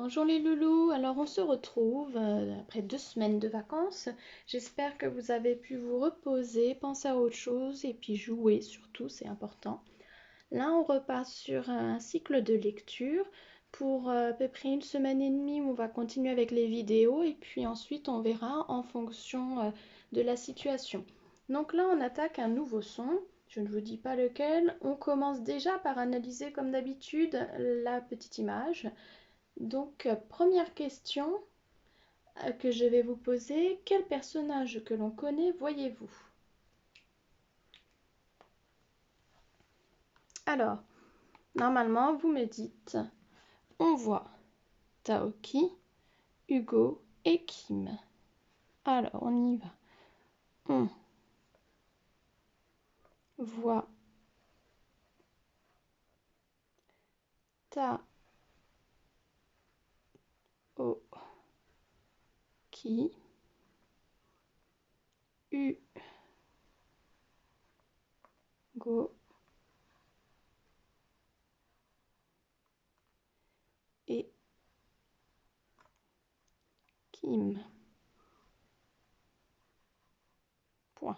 Bonjour les loulous, alors on se retrouve après 2 semaines de vacances. J'espère que vous avez pu vous reposer, penser à autre chose et puis jouer surtout, c'est important. Là on repart sur un cycle de lecture pour à peu près 1 semaine et demie où on va continuer avec les vidéos et puis ensuite on verra en fonction de la situation. Donc là on attaque un nouveau son, je ne vous dis pas lequel. On commence déjà par analyser comme d'habitude la petite image. Donc, première question que je vais vous poser, quel personnage que l'on connaît voyez-vous? Alors, normalement, vous me dites, on voit Taoki, Hugo et Kim. Alors, on y va. On voit Taoki, Hugo et Kim. Point.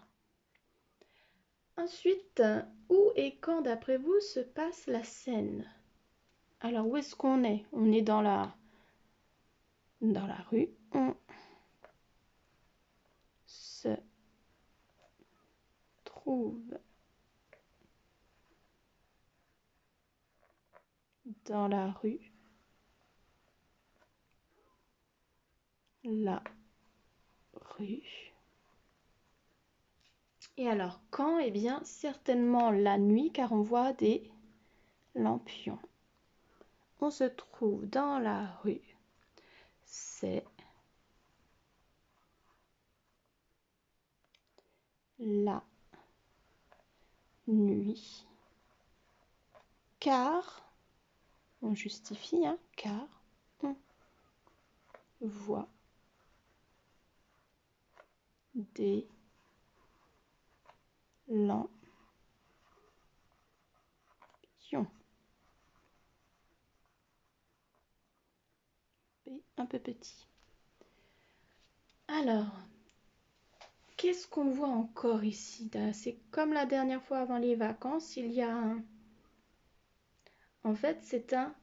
Ensuite, où et quand d'après vous se passe la scène? Alors, où est-ce qu'on est? On est dans la rue. On se trouve dans la rue. La rue. Et alors, quand? Eh bien, certainement la nuit, car on voit des lampions. On se trouve dans la rue. C'est la nuit. Car, on justifie, hein, car on voit des lampions. Un peu petit. Alors, qu'est-ce qu'on voit encore ici? C'est comme la dernière fois avant les vacances, il y a un... En fait, c'est un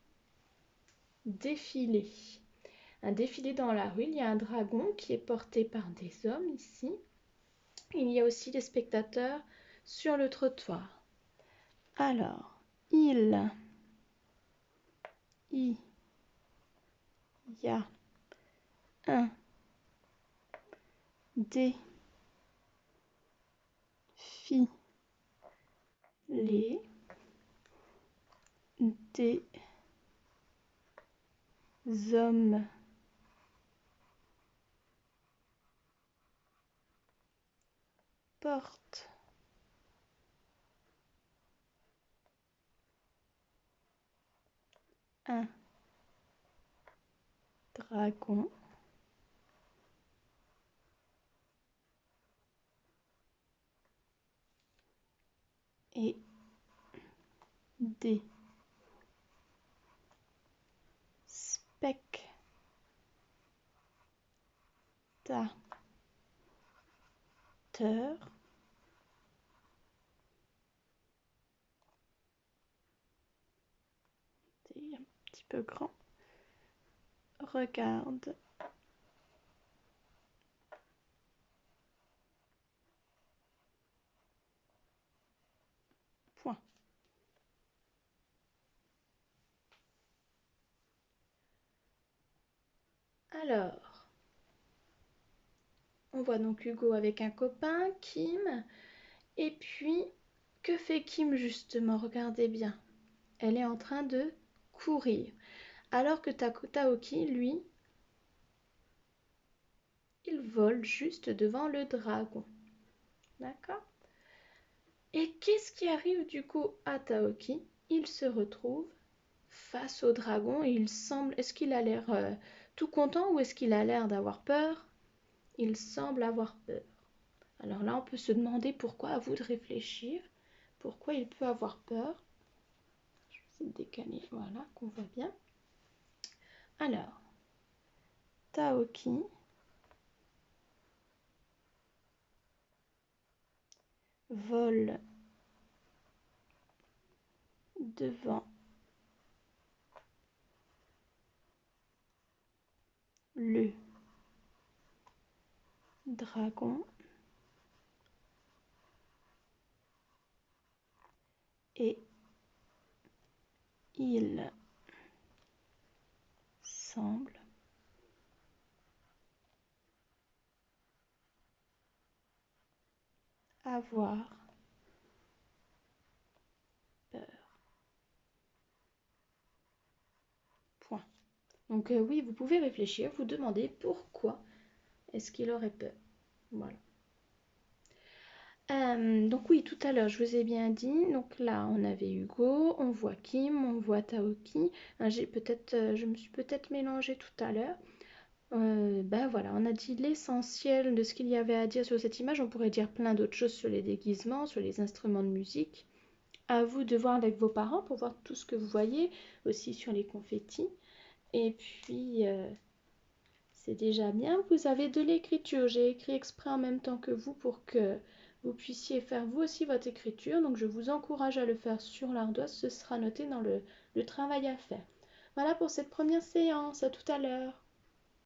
défilé. Un défilé dans la rue, il y a un dragon qui est porté par des hommes ici. Il y a aussi des spectateurs sur le trottoir. Alors, il y a un défilé des hommes portent un dragon et des spectateurs c'est un petit peu grand regarde point. Alors, on voit donc Hugo avec un copain, Kim, et puis que fait Kim justement? Regardez bien, elle est en train de courir, alors que Taoki, lui, il vole juste devant le dragon. D'accord? Et qu'est-ce qui arrive du coup à Taoki? Il se retrouve face au dragon et il semble... Est-ce qu'il a l'air tout content ou est-ce qu'il a l'air d'avoir peur? Il semble avoir peur. Alors là, on peut se demander pourquoi, à vous de réfléchir, pourquoi il peut avoir peur. Je vais essayer de décaler, voilà, qu'on voit bien. Alors, Taoki, vole devant le dragon et il semble avoir peur. Point. Donc oui, vous pouvez réfléchir, vous demander pourquoi est-ce qu'il aurait peur. Voilà. Donc oui, tout à l'heure, je vous ai bien dit, donc là, on avait Hugo, on voit Kim, on voit Taoki. Je me suis peut-être mélangée tout à l'heure. Ben voilà, on a dit l'essentiel de ce qu'il y avait à dire sur cette image. On pourrait dire plein d'autres choses sur les déguisements, sur les instruments de musique. À vous de voir avec vos parents pour voir tout ce que vous voyez, aussi sur les confettis. Et puis, c'est déjà bien. Vous avez de l'écriture. J'ai écrit exprès en même temps que vous pour que vous puissiez faire vous aussi votre écriture. Donc, je vous encourage à le faire sur l'ardoise. Ce sera noté dans le travail à faire. Voilà pour cette première séance. À tout à l'heure.